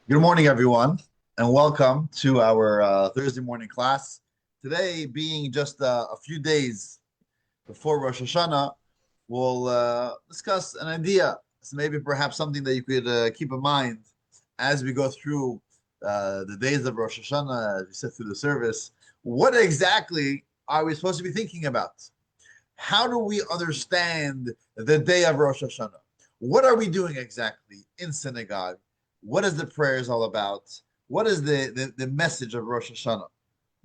Good morning, everyone, and welcome to our Thursday morning class. Today, being just a few days before Rosh Hashana, we'll discuss an idea. So maybe perhaps something that you could keep in mind as we go through the days of Rosh Hashanah, as we sit through the service. What exactly are we supposed to be thinking about? How do we understand the day of Rosh Hashanah? What are we doing exactly in synagogue? What is the prayers all about? What is the message of Rosh Hashanah?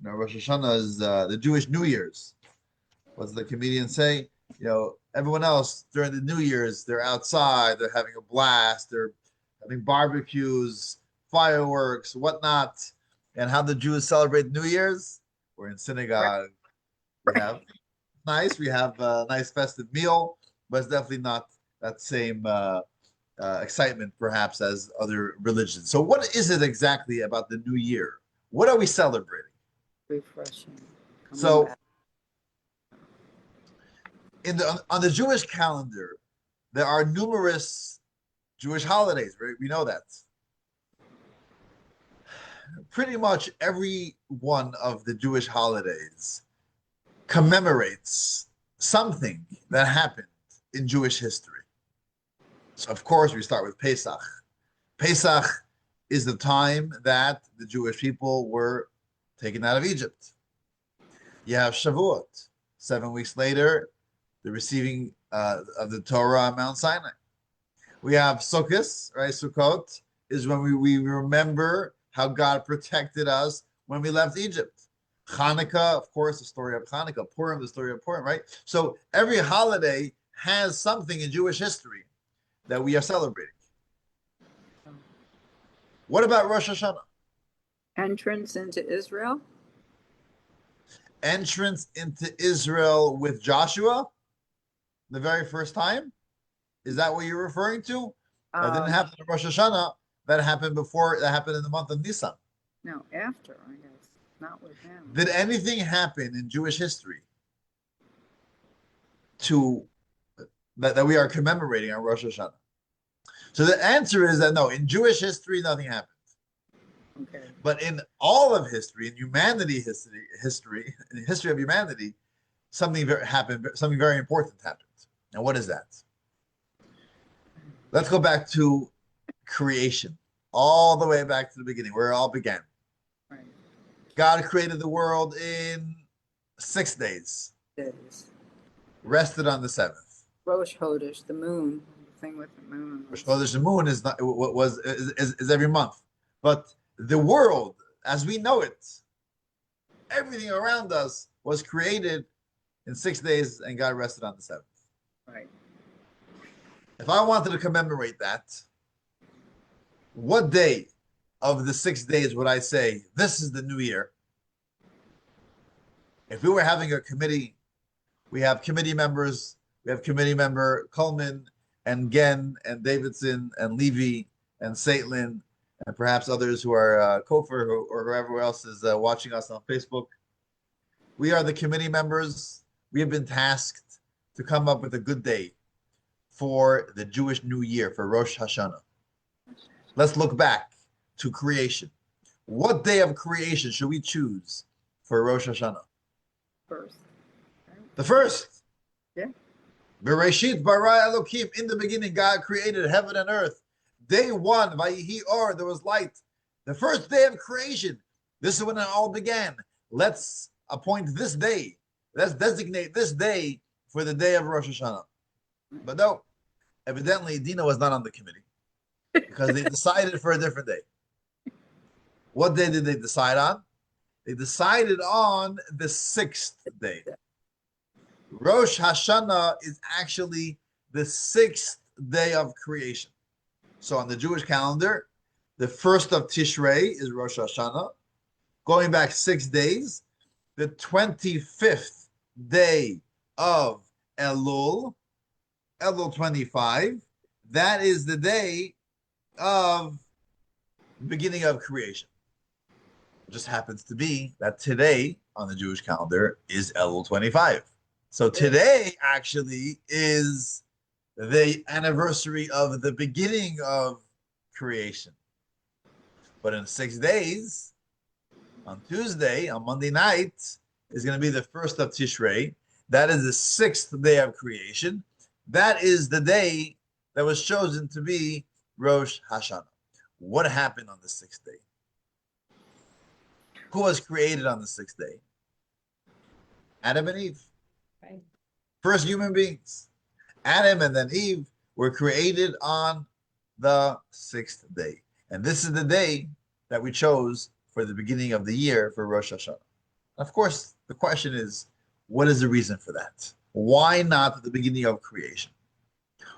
Rosh Hashanah is the Jewish New Year's. What does the comedian say? Everyone else during the New Year's, they're outside, they're having a blast, they're having barbecues, fireworks, whatnot. And how the Jews celebrate New Year's? We're in Right. synagogue. We have nice. We have a nice festive meal, but it's definitely not that same excitement, perhaps, as other religions. So, what is it exactly about the new year? What are we celebrating? Refreshing. Coming So, back. in the on the Jewish calendar, there are numerous Jewish holidays. Right? We know that. Pretty much every one of the Jewish holidays commemorates something that happened in Jewish history. So, of course, we start with Pesach. Pesach is the time that the Jewish people were taken out of Egypt. You have Shavuot. 7 weeks later, the receiving of the Torah on Mount Sinai. We have Sukkot, right? Sukkot is when we remember how God protected us when we left Egypt. Hanukkah, of course, the story of Hanukkah. Purim, the story of Purim, right? So every holiday has something in Jewish history that we are celebrating. What about Rosh Hashanah? Entrance into Israel. Entrance into Israel with Joshua the very first time? Is that what you're referring to? That didn't Uh, happen in Rosh Hashanah. That happened before. That happened in the month of Nisan. no, after, I guess. Not with him. Did anything happen in Jewish history to that we are commemorating on Rosh Hashanah? So the answer is that no. In Jewish history, nothing happened. Okay. But in all of history, in in the history of humanity, something happened. Something very important happened. And what is that? Let's go back to creation, all the way back to the beginning, where it all began. Right. God created the world in 6 days, Days. rested on the seventh. Rosh Hodesh, the moon. The thing with the moon Rosh was. Chodesh Moon is not was is every month, but the world as we know it, everything around us was created in 6 days, and God rested on the seventh. Right. If I wanted to commemorate that, what day of the 6 days would I say this is the new year? If we were having a committee, we have committee members. We have committee member Coleman and Gen and Davidson and Levy and Saitlin and perhaps others who are Kofer or whoever else is watching us on Facebook. We are the committee members. We have been tasked to come up with a good day for the Jewish New Year, for Rosh Hashana. Let's look back to creation. What day of creation should we choose for Rosh Hashanah? First. Right. The first. Yeah. Bereshit bara Elokim. In the beginning, God created heaven and earth. Day one, Vayihi Or, there was light. The first day of creation. This is when it all began. Let's appoint this day. Let's designate this day for the day of Rosh Hashanah. But no, evidently Dina was not on the committee because they decided for a different day. What day did they decide on? They decided on the sixth day. Rosh Hashanah is actually the sixth day of creation. So on the Jewish calendar, the first of Tishrei is Rosh Hashanah. Going back 6 days, the 25th day of Elul, Elul 25, that is the day of the beginning of creation. It just happens to be that today on the Jewish calendar is Elul 25. So today actually is the anniversary of the beginning of creation. But in 6 days, on Tuesday, on Monday night, is going to be the first of Tishrei. That is the 6th day of creation. That is the day that was chosen to be Rosh Hashana. What happened on the 6th day? Who was created on the 6th day? Adam and Eve. Right. First human beings. Adam and then Eve were created on the 6th day. And this is the day that we chose for the beginning of the year for Rosh Hashanah. Of course, the question is, what is the reason for that? Why not the beginning of creation?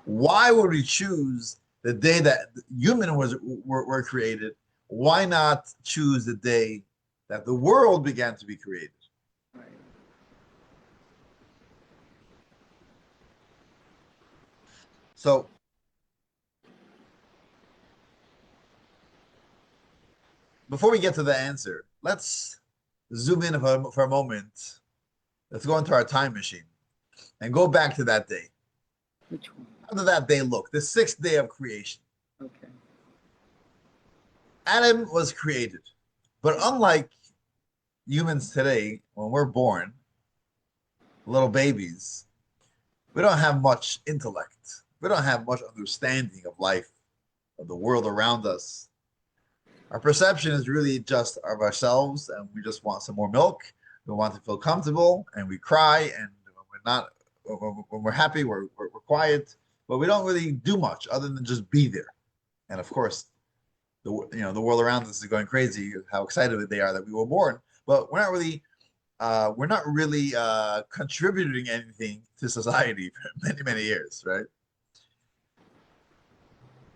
Why would we choose the day that humans were created? Why not choose the day that the world began to be created? Right. So, before we get to the answer, let's zoom in for a moment. Let's go into our time machine and go back to that day. Which one? How did that day look? The 6th day of creation. Okay. Adam was created. But unlike humans today, when we're born, little babies, we don't have much intellect. We don't have much understanding of life, of the world around us. Our perception is really just of ourselves, and we just want some more milk. We want to feel comfortable, and we cry, and when we're not, when we're happy, we're quiet, but we don't really do much other than just be there. And of course, the world around us is going crazy. How excited they are that we were born, but we're not really contributing anything to society for many years, right?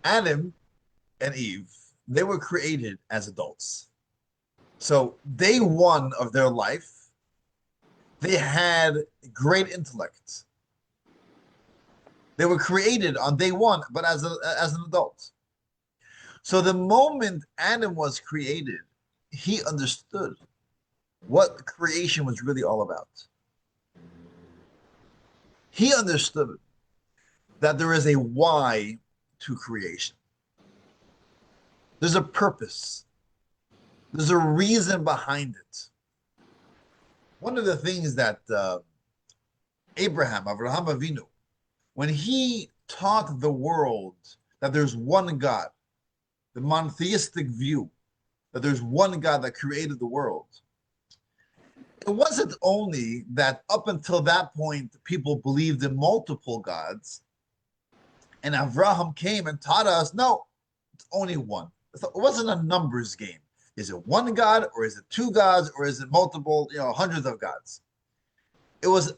Adam and Eve, they were created as adults. So day one of their life, they had great intellect. They were created on day one, but as an adult. So the moment Adam was created, he understood what creation was really all about. He understood that there is a why to creation. There's a purpose. There's a reason behind it. One of the things that Avraham Avinu, when he taught the world that there's one God, the monotheistic view, that there's one God that created the world, it wasn't only that up until that point, people believed in multiple gods, and Avraham came and taught us, no, it's only one. It wasn't a numbers game. Is it one God, or is it two gods, or is it multiple, hundreds of gods? It was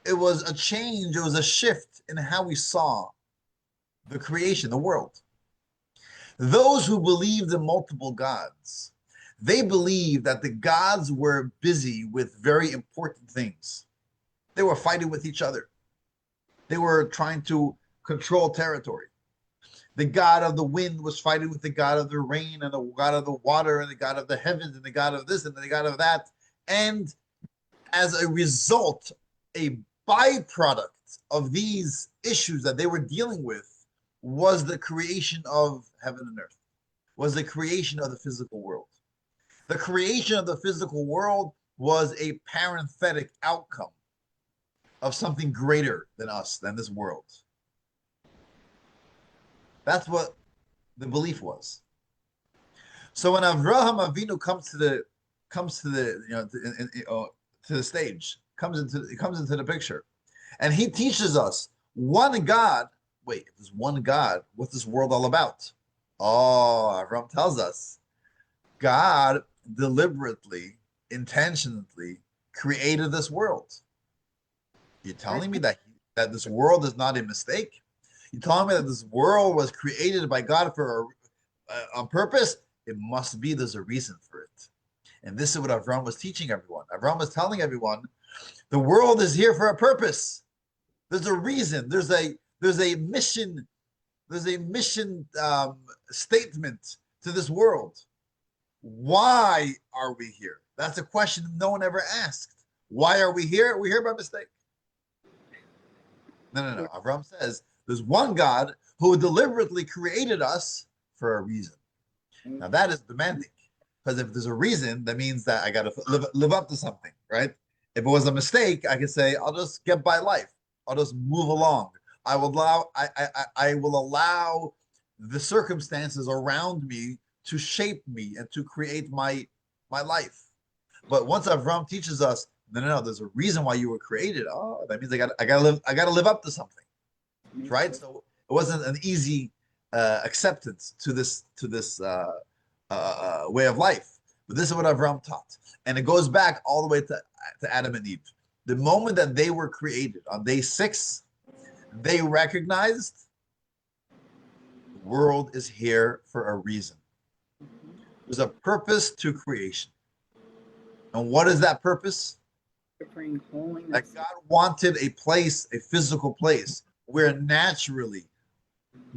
a change, it was a shift in how we saw the creation, the world. Those who believed in multiple gods, they believed that the gods were busy with very important things. They were fighting with each other. They were trying to control territory. The god of the wind was fighting with the god of the rain, and the god of the water, and the god of the heavens, and the god of this, and the god of that. And as a result, a byproduct of these issues that they were dealing with was the creation of heaven and earth, was the creation of the physical world. The creation of the physical world was a parenthetic outcome of something greater than us, than this world. That's what the belief was. So when Avraham Avinu comes to the to the stage, comes into the picture, and he teaches us one God. Wait, if there's one God, what's this world all about? Oh, Avraham tells us God deliberately, intentionally created this world. You're telling me that this world is not a mistake? You're telling me that this world was created by God for on purpose? It must be. There's a reason for it. And this is what Avram was teaching everyone. Avram was telling everyone, the world is here for a purpose. There's a reason. There's a mission. There's a mission statement to this world. Why are we here? That's a question no one ever asked. Why are we here? We're here by mistake. No. Avram says there's one God who deliberately created us for a reason. Now that is demanding, because if there's a reason, that means that I got to live up to something, right? If it was a mistake, I could say I'll just get by life. I'll just move along. I will allow the circumstances around me to shape me and to create my life. But once Avram teaches us, no, there's a reason why you were created. Oh, that means I gotta live up to something, right? So it wasn't an easy acceptance to this way of life. But this is what Avram taught, and it goes back all the way to Adam and Eve. The moment that they were created on day 6, they recognized the world is here for a reason. There's a purpose to creation. And what is that purpose? To bring holiness. That God wanted a place, a physical place, where naturally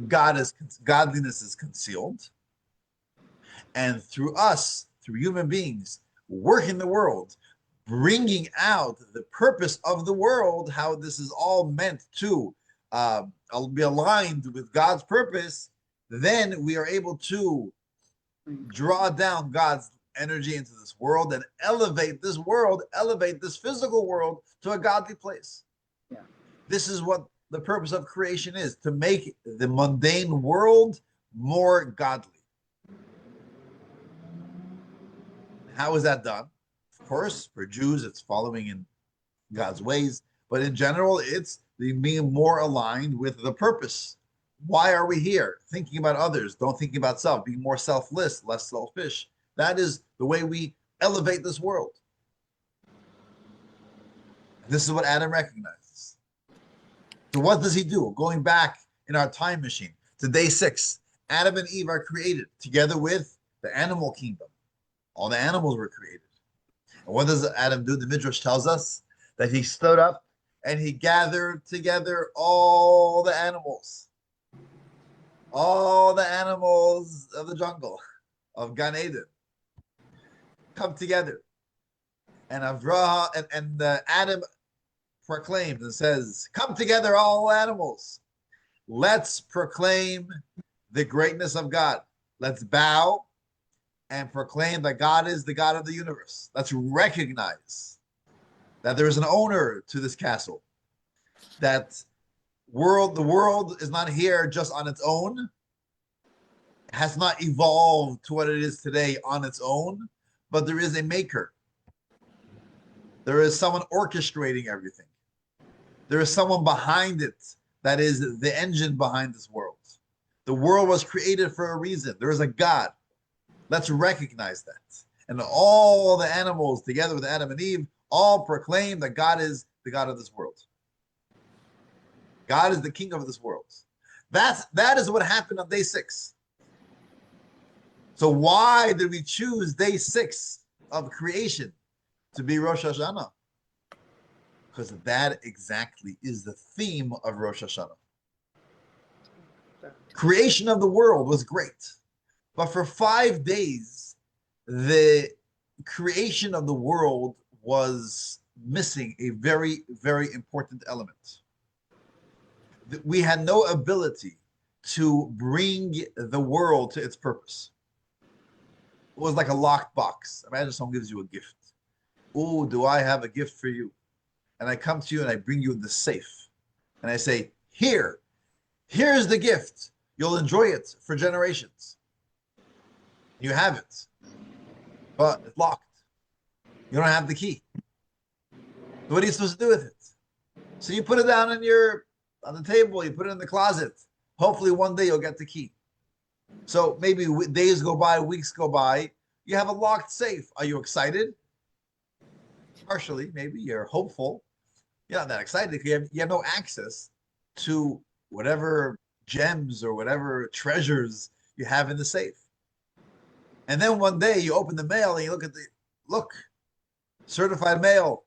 godliness is concealed. And through us, through human beings, working the world, bringing out the purpose of the world, how this is all meant to be aligned with God's purpose, then we are able to draw down God's energy into this world and elevate this world, elevate this physical world to a godly place. Yeah. This is what the purpose of creation is, to make the mundane world more godly. How is that done? Of course, for Jews, it's following in God's ways, but in general, it's being more aligned with the purpose. Why are we here? Thinking about others, don't think about self, being more selfless, less selfish. That is the way we elevate this world. This is what Adam recognizes. So what does he do? Going back in our time machine to day 6, Adam and Eve are created together with the animal kingdom. All the animals were created. And what does Adam do? The Midrash tells us that he stood up and he gathered together all the animals of the jungle, of Gan Eden, come together. And Avraham and Adam proclaims and says, "Come together, all animals. Let's proclaim the greatness of God. Let's bow and proclaim that God is the God of the universe. Let's recognize that there is an owner to this castle. That the world is not here just on its own, has not evolved to what it is today on its own, but there is a maker. There is someone orchestrating everything. There is someone behind it that is the engine behind this world. The world was created for a reason. There is a God. Let's recognize that." And all the animals, together with Adam and Eve, all proclaim that God is the God of this world. God is the king of this world. That is what happened on day 6. So why did we choose day 6 of creation to be Rosh Hashana? Because that exactly is the theme of Rosh Hashana. Creation of the world was great, but for 5 days, the creation of the world was missing a very, very important element. We had no ability to bring the world to its purpose. It was like a locked box. Imagine someone gives you a gift. Oh, do I have a gift for you? And I come to you and I bring you the safe. And I say, here's the gift. You'll enjoy it for generations. You have it, but it's locked. You don't have the key. So what are you supposed to do with it? So you put it down on the table, you put it in the closet. Hopefully one day you'll get the key. So maybe days go by, weeks go by, you have a locked safe. Are you excited? Partially, maybe. You're hopeful. You're not that excited because you have no access to whatever gems or whatever treasures you have in the safe. And then one day you open the mail and you look, certified mail.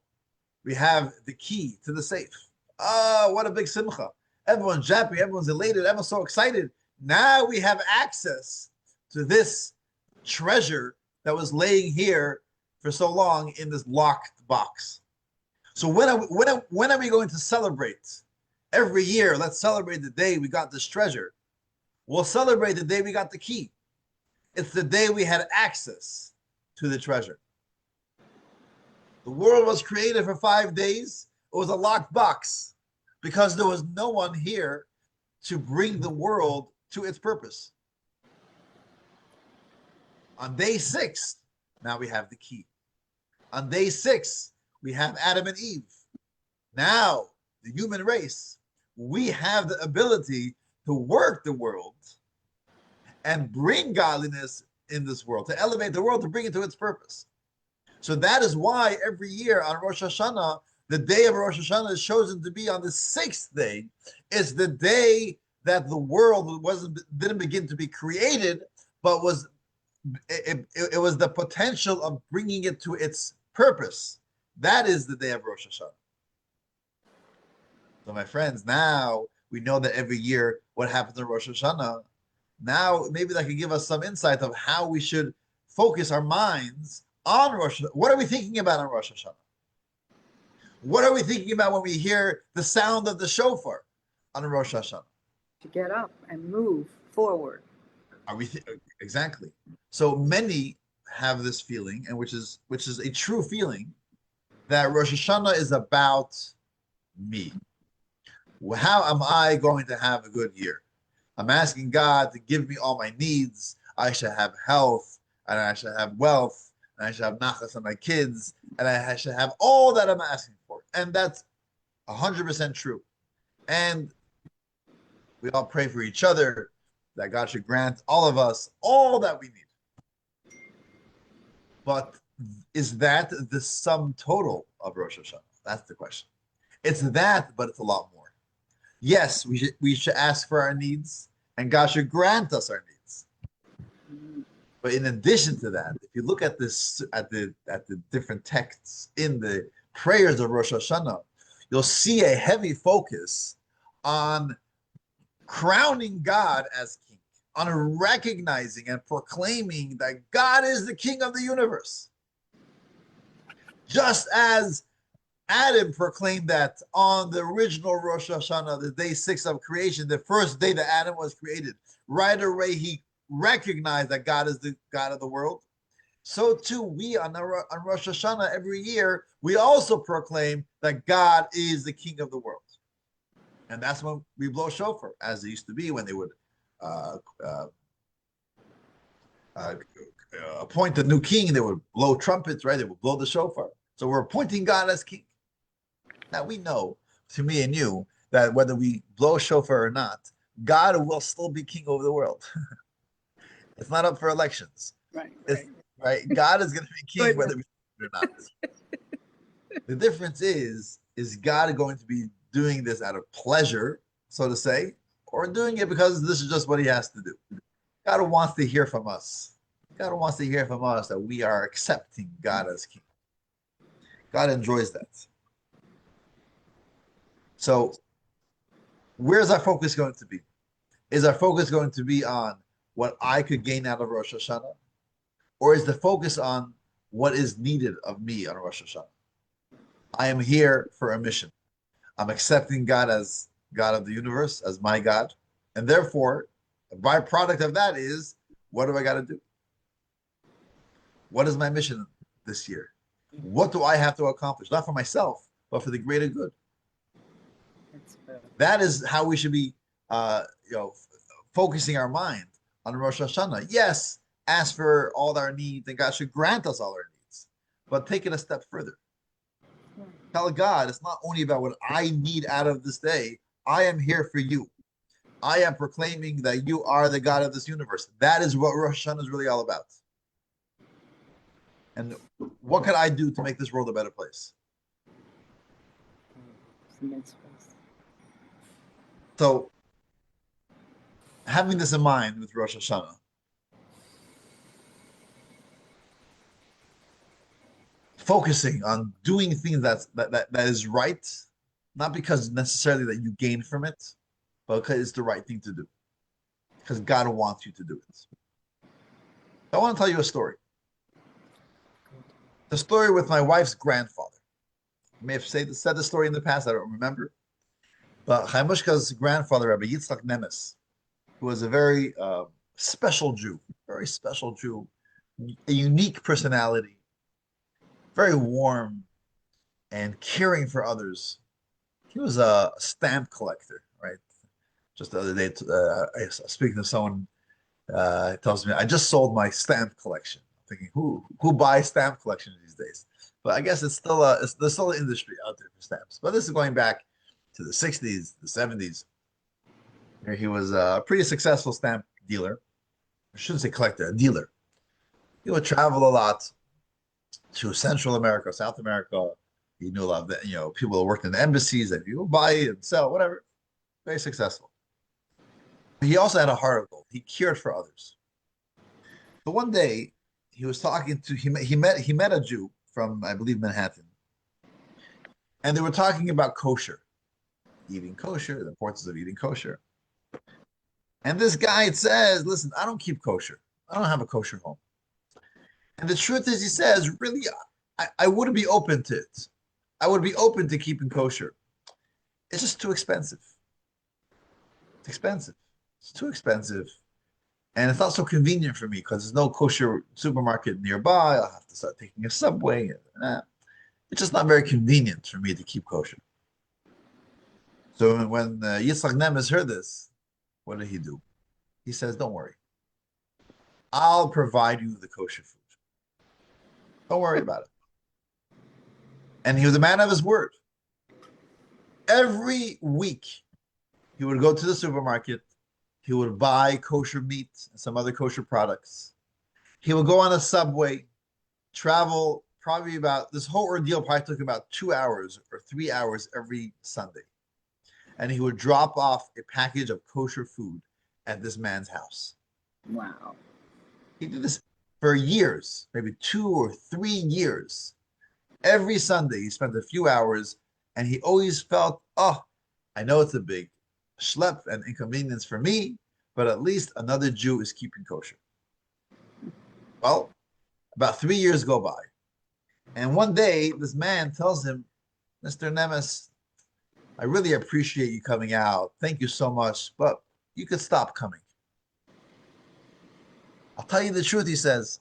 We have the key to the safe. Oh, what a big simcha. Everyone's happy, everyone's elated, everyone's so excited. Now we have access to this treasure that was laying here for so long in this locked box. So when are we going to celebrate? Every year, let's celebrate the day we got this treasure. We'll celebrate the day we got the key. It's the day we had access to the treasure. The world was created for 5 days. It was a locked box because there was no one here to bring the world to its purpose. On day 6, now we have the key. On day 6, we have Adam and Eve. Now, the human race, we have the ability to work the world and bring godliness in this world, to elevate the world, to bring it to its purpose. So that is why every year on Rosh Hashana, the day of Rosh Hashana is chosen to be on the 6th day. It's the day that the world didn't begin to be created, but it was the potential of bringing it to its purpose. That is the day of Rosh Hashana. So my friends, now we know that every year what happens in Rosh Hashana. Now maybe that could give us some insight of how we should focus our minds on Rosh Hashana. What are we thinking about on Rosh Hashana? What are we thinking about when we hear the sound of the shofar on Rosh Hashana? To get up and move forward. Are we exactly? So many have this feeling, and which is a true feeling, that Rosh Hashanah is about me. How am I going to have a good year? I'm asking God to give me all my needs. I should have health, and I should have wealth, and I should have nachas on my kids, and I should have all that I'm asking for. And that's 100% true. And we all pray for each other that God should grant all of us all that we need. But is that the sum total of Rosh Hashanah? That's the question. It's that, but it's a lot more. Yes, we should ask for our needs, and God should grant us our needs. But in addition to that, if you look at this at the different texts in the prayers of Rosh Hashanah, you'll see a heavy focus on crowning God as king, on recognizing and proclaiming that God is the king of the universe. Just as Adam proclaimed that on the original Rosh Hashanah, the day 6 of creation, the first day that Adam was created, right away he recognized that God is the God of the world. So too, we on Rosh Hashanah every year, we also proclaim that God is the king of the world. And that's when we blow shofar, as it used to be when they would appoint a new king. They would blow trumpets, right? They would blow the shofar. So we're appointing God as king. Now we know, to me and you, that whether we blow shofar or not, God will still be king over the world. It's not up for elections. Right. God is going to be king whether we do it or not. The difference is God going to be doing this out of pleasure, so to say, or doing it because this is just what he has to do? God wants to hear from us. God wants to hear from us that we are accepting God as king. God enjoys that. So where's our focus going to be? Is our focus going to be on what I could gain out of Rosh Hashanah? Or is the focus on what is needed of me on Rosh Hashanah? I am here for a mission. I'm accepting God as God of the universe, as my God. And therefore, a byproduct of that is, what do I got to do? What is my mission this year? What do I have to accomplish? Not for myself, but for the greater good. That is how we should be focusing our mind on Rosh Hashanah. Yes, ask for all our needs, and God should grant us all our needs. But take it a step further. Tell God, it's not only about what I need out of this day. I am here for you. I am proclaiming that you are the God of this universe. That is what Rosh Hashanah is really all about. And what can I do to make this world a better place? So, having this in mind with Rosh Hashanah, focusing on doing things that is right, not because necessarily that you gain from it, but because it's the right thing to do. Because God wants you to do it. I want to tell you a story. The story with my wife's grandfather. I may have said the story in the past, I don't remember. But Chaimushka's grandfather, Rabbi Yitzchak Nemes, who was a very special Jew, a very special Jew, a unique personality, very warm and caring for others. He was a stamp collector, right? Just the other day, I was speaking to someone, tells me I just sold my stamp collection. I'm thinking, who buys stamp collections these days? But I guess there's still an industry out there for stamps. But this is going back to the 60s, the 70s. Where he was a pretty successful stamp dealer. I shouldn't say collector, a dealer. He would travel a lot to Central America, South America. He knew a lot of the, people that worked in the embassies that you would buy and sell, whatever. Very successful. He also had a heart of gold. He cared for others. So one day he was talking to he met a Jew from, I believe, Manhattan, and they were talking about kosher, eating kosher, the importance of eating kosher. And this guy says, "Listen, I don't keep kosher. I don't have a kosher home." And the truth is, he says, really, I wouldn't be open to it. I would be open to keeping kosher. It's just too expensive. It's expensive. It's too expensive. And it's not so convenient for me because there's no kosher supermarket nearby. I'll have to start taking a subway. It's just not very convenient for me to keep kosher. So when Yitzhak Nemes heard this, what did he do? He says, "Don't worry. I'll provide you the kosher food. Don't worry about it." And he was a man of his word. Every week, he would go to the supermarket. He would buy kosher meat and some other kosher products. He would go on a subway, travel probably about, this whole ordeal probably took about 2 hours or 3 hours every Sunday. And he would drop off a package of kosher food at this man's house. Wow. He did this for years, maybe 2 or 3 years. Every Sunday, he spent a few hours, and he always felt, oh, I know it's a big schlep and inconvenience for me, but at least another Jew is keeping kosher. Well, about 3 years go by. And one day, this man tells him, "Mr. Nemes, I really appreciate you coming out. Thank you so much, but you could stop coming." "I'll tell you the truth," he says.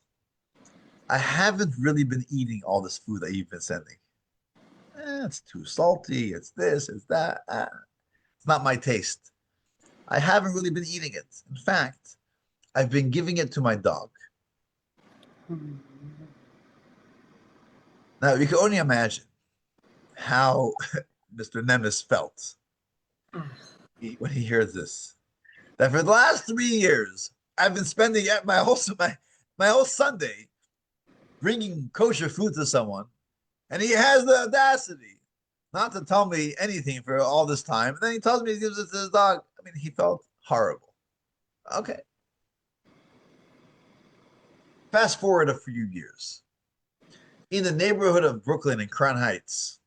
"I haven't really been eating all this food that you've been sending. It's too salty. It's this, it's that. It's not my taste. I haven't really been eating it. In fact, I've been giving it to my dog." Now, you can only imagine how Mr. Nemes felt when he hears this. That for the last 3 years, I've been spending my whole Sunday bringing kosher food to someone, and he has the audacity not to tell me anything for all this time. And then he tells me he gives it to his dog. I mean, he felt horrible. Okay. Fast forward a few years. In the neighborhood of Brooklyn in Crown Heights,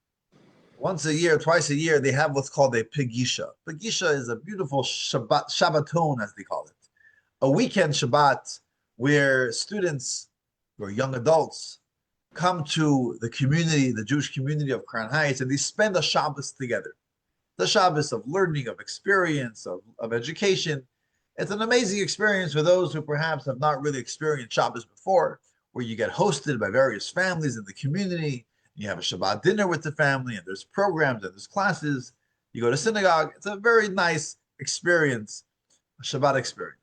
once a year, twice a year, they have what's called a Pegisha. Pegisha is a beautiful Shabbaton, as they call it. A weekend Shabbat where students or young adults come to the community, the Jewish community of Crown Heights, and they spend a Shabbos together. The Shabbos of learning, of experience, of education. It's an amazing experience for those who perhaps have not really experienced Shabbos before, where you get hosted by various families in the community. You have a Shabbat dinner with the family, and there's programs and there's classes. You go to synagogue. It's a very nice experience, a Shabbat experience.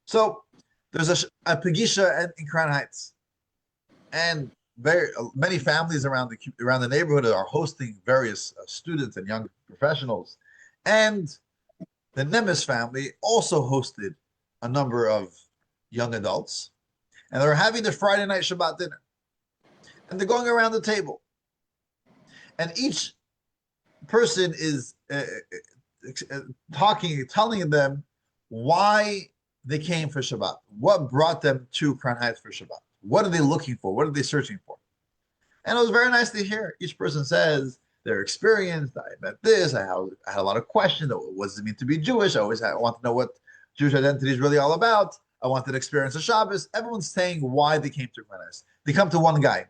So there's a Pegisha in Crown Heights, and very many families around the neighborhood are hosting various students and young professionals. And the Nemes family also hosted a number of young adults, and they're having their Friday night Shabbat dinner. And they're going around the table, and each person is telling them why they came for Shabbat, what brought them to Crown Heights for Shabbat, what are they looking for, what are they searching for. And it was very nice to hear. Each person says their experience. I met this. I had a lot of questions. What does it mean to be Jewish? I want to know what Jewish identity is really all about. I wanted to experience a Shabbos. Everyone's saying why they came to Crown Heights. They come to one guy,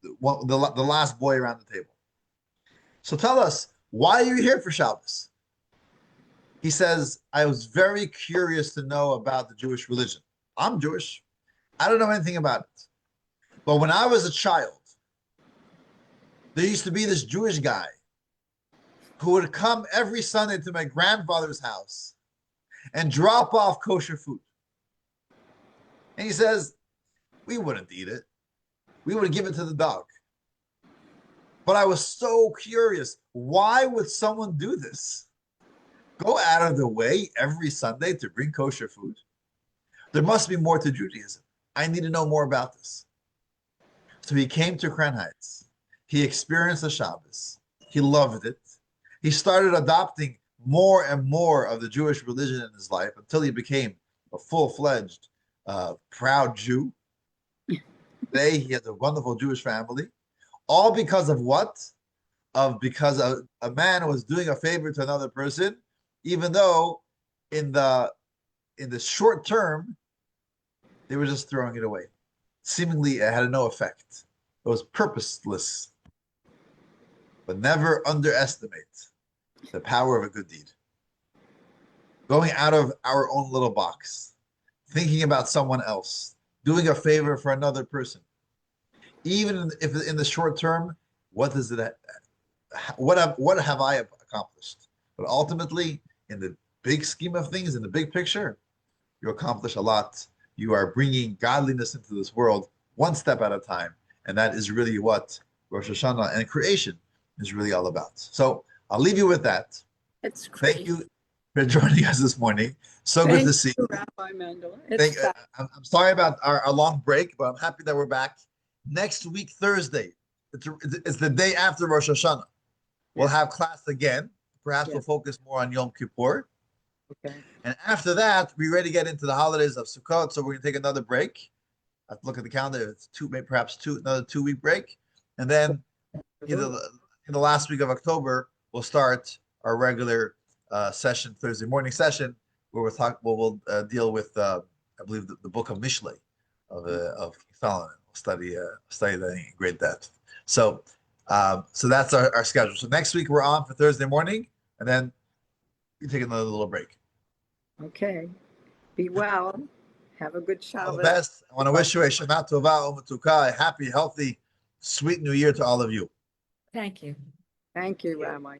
the last boy around the table. "So tell us, why are you here for Shabbos?" He says, "I was very curious to know about the Jewish religion. I'm Jewish, I don't know anything about it. But when I was a child, there used to be this Jewish guy who would come every Sunday to my grandfather's house and drop off kosher food. And he says, we wouldn't eat it. We would give it to the dog. But I was so curious. Why would someone do this? Go out of the way every Sunday to bring kosher food? There must be more to Judaism. I need to know more about this. So he came to Crown Heights. He experienced the Shabbos. He loved it. He started adopting more and more of the Jewish religion in his life until he became a full-fledged, proud Jew. Today, he has a wonderful Jewish family. All because of what? Because a man was doing a favor to another person, even though in the short term, they were just throwing it away. Seemingly, it had no effect. It was purposeless. But never underestimate the power of a good deed. Going out of our own little box, thinking about someone else, doing a favor for another person. Even if in the short term, what have I accomplished? But ultimately, in the big scheme of things, in the big picture, you accomplish a lot. You are bringing godliness into this world one step at a time. And that is really what Rosh Hashanah and creation is really all about. So I'll leave you with that. It's great. Thank you for joining us this morning. So good to see you. Rabbi Mendel. I'm sorry about our long break, but I'm happy that we're back. Next week, Thursday, it's the day after Rosh Hashanah. We'll have class again. Perhaps we'll focus more on Yom Kippur. Okay. And after that, we're ready to get into the holidays of Sukkot. So we're going to take another break. I have to look at the calendar. It's another 2-week break. And then in the last week of October, we'll start our regular session, Thursday morning session, where we'll deal with, I believe, the book of Mishlei of Solomon. We'll study that in great depth. So that's our schedule. So next week we're on for Thursday morning, and then we take another little break. Okay. Be well. Have a good Shabbos. All the best. I want to wish you a Shana Tova U'Metuka, a happy, healthy, sweet New Year to all of you. Thank you. Thank you, Rabbi.